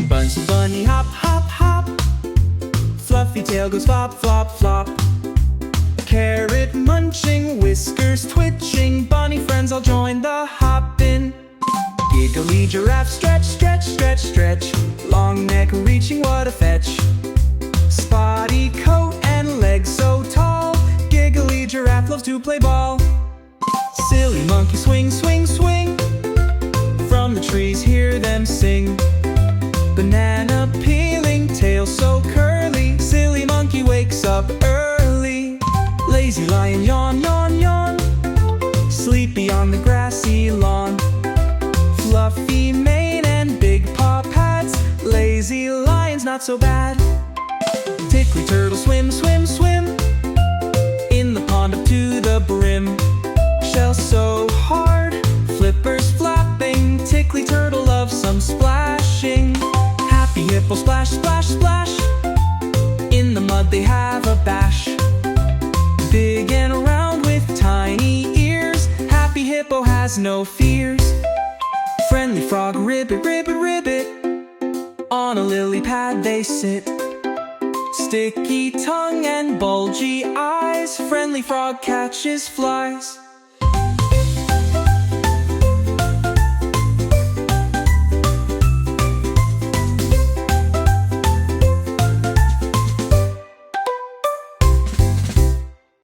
Bunsy bunny hop, hop, hop. Fluffy tail goes flop, flop, flop. Carrot munching, whiskers twitching. Bunny friends all join the hoppin'. Giggly giraffe stretch, stretch, stretch, stretch. Long neck reaching, what a fetch. Spotty coat and legs so tall. Giggly giraffe loves to play ball. Silly monkey swing, swing, swing. From the trees hear them sing. Banana peeling, tail so curly. Silly monkey wakes up early. Lazy lion yawn, yawn, yawn. Sleepy on the grassy lawn. Fluffy mane and big paw pads. Lazy lion's not so bad. Tickly turtle swim, swim, swim. In the pond up to the brim. Shell so hard, flippers flapping. Tickly turtle loves some splashing. Happy hippo splash, splash, splash. In the mud they have a bash. Big and round with tiny ears. Happy hippo has no fears. Friendly frog ribbit, ribbit, ribbit. On a lily pad they sit. Sticky tongue and bulgy eyes. Friendly frog catches flies.